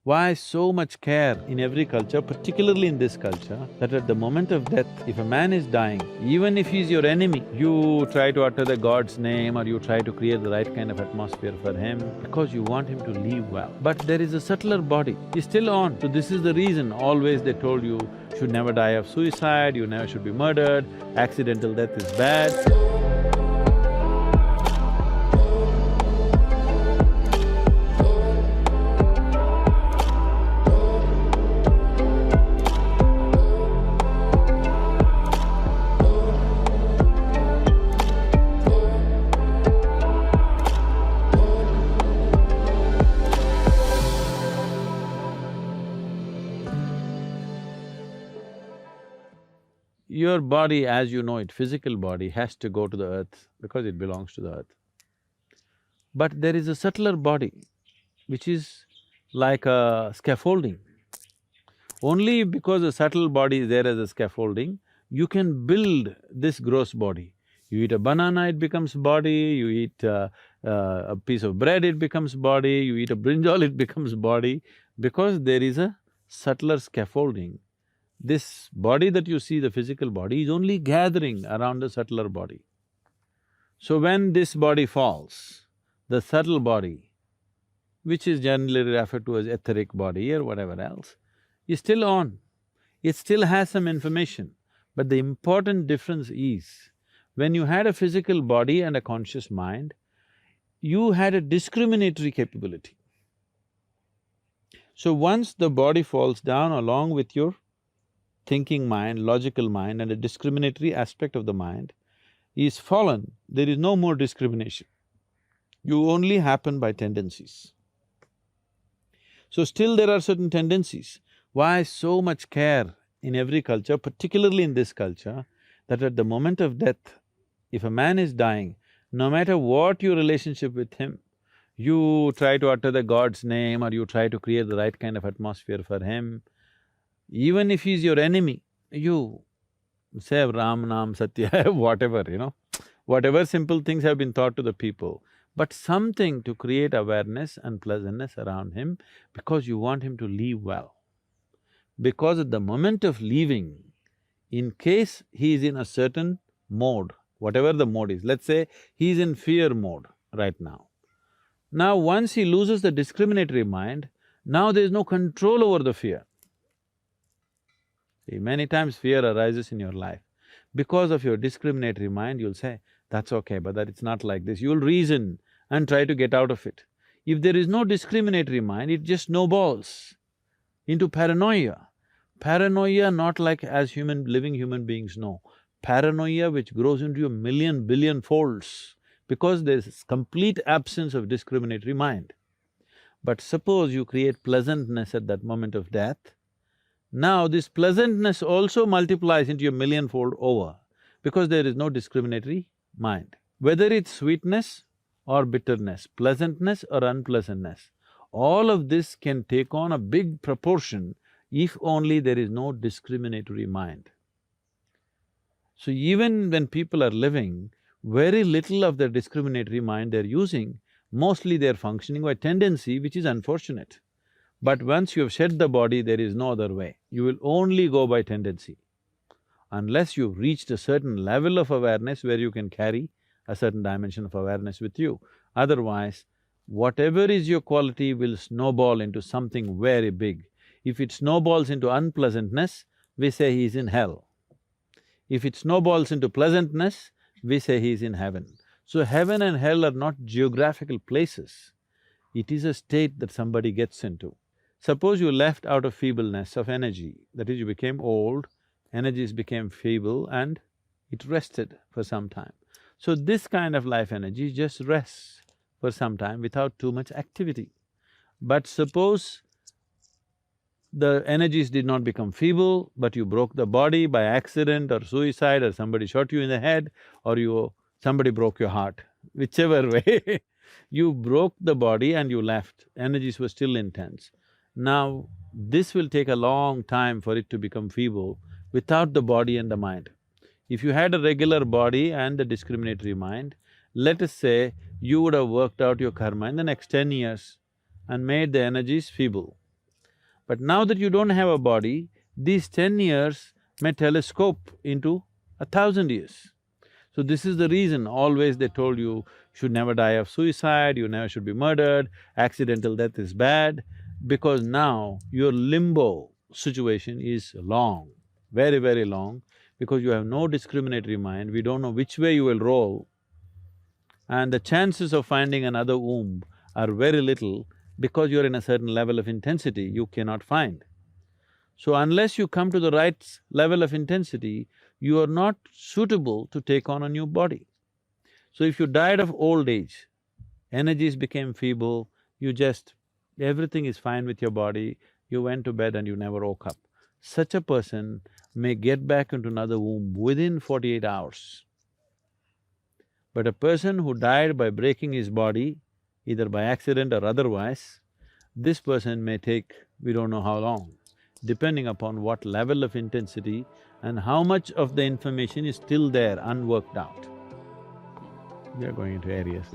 Why so much care in every culture, particularly in this culture, that at the moment of death, if a man is dying, even if he's your enemy, you try to utter the god's name or you try to create the right kind of atmosphere for him because you want him to live well. But there is a subtler body, he's still on. So this is the reason always they told you should never die of suicide, you never should be murdered, accidental death is bad. Your body as you know it, physical body, has to go to the earth because it belongs to the earth. But there is a subtler body which is like a scaffolding. Only because a subtle body is there as a scaffolding, you can build this gross body. You eat a banana, it becomes body, you eat a piece of bread, it becomes body, you eat a brinjal, it becomes body, because there is a subtler scaffolding. This body that you see, the physical body, is only gathering around the subtler body. So when this body falls, the subtle body, which is generally referred to as etheric body or whatever else, is still on. It still has some information. But the important difference is, when you had a physical body and a conscious mind, you had a discriminatory capability. So once the body falls down along with your thinking mind, logical mind and a discriminatory aspect of the mind is fallen, there is no more discrimination. You only happen by tendencies. So still there are certain tendencies. Why so much care in every culture, particularly in this culture, that at the moment of death, if a man is dying, no matter what your relationship with him, you try to utter the god's name or you try to create the right kind of atmosphere for him. Even if he's your enemy, you say Ram, Nam, Satya, whatever, whatever simple things have been taught to the people, but something to create awareness and pleasantness around him because you want him to live well. Because at the moment of leaving, in case he is in a certain mode, whatever the mode is, let's say he is in fear mode right now. Now once he loses the discriminatory mind, now there is no control over the fear. See, many times fear arises in your life. Because of your discriminatory mind, you'll say, that's okay, but that it's not like this. You'll reason and try to get out of it. If there is no discriminatory mind, it just snowballs into paranoia. Paranoia not like as living human beings know. Paranoia which grows into a million, billion folds because there's complete absence of discriminatory mind. But suppose you create pleasantness at that moment of death, now this pleasantness also multiplies into a millionfold over because there is no discriminatory mind. Whether it's sweetness or bitterness, pleasantness or unpleasantness, all of this can take on a big proportion if only there is no discriminatory mind. So even when people are living, very little of their discriminatory mind they're using, mostly they're functioning by tendency, which is unfortunate. But once you have shed the body, there is no other way. You will only go by tendency. Unless you've reached a certain level of awareness where you can carry a certain dimension of awareness with you. Otherwise, whatever is your quality will snowball into something very big. If it snowballs into unpleasantness, we say he is in hell. If it snowballs into pleasantness, we say he is in heaven. So heaven and hell are not geographical places. It is a state that somebody gets into. Suppose you left out of feebleness of energy, that is, you became old, energies became feeble and it rested for some time. So this kind of life energy just rests for some time without too much activity. But suppose the energies did not become feeble, but you broke the body by accident or suicide or somebody shot you in the head or somebody broke your heart, whichever way you broke the body and you left, energies were still intense. Now, this will take a long time for it to become feeble without the body and the mind. If you had a regular body and a discriminatory mind, let us say you would have worked out your karma in the next 10 years and made the energies feeble. But now that you don't have a body, these 10 years may telescope into 1,000 years. So this is the reason always they told you should never die of suicide, you never should be murdered, accidental death is bad, because now your limbo situation is long, very, very long, because you have no discriminatory mind, we don't know which way you will roll, and the chances of finding another womb are very little because you're in a certain level of intensity you cannot find. So unless you come to the right level of intensity, you are not suitable to take on a new body. So if you died of old age, energies became feeble, you just… everything is fine with your body, you went to bed and you never woke up. Such a person may get back into another womb within 48 hours. But a person who died by breaking his body, either by accident or otherwise, this person may take we don't know how long, depending upon what level of intensity and how much of the information is still there unworked out. We are going into areas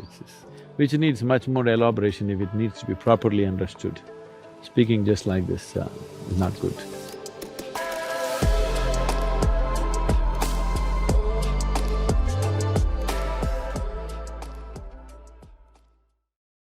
which needs much more elaboration if it needs to be properly understood. Speaking just like this is not good.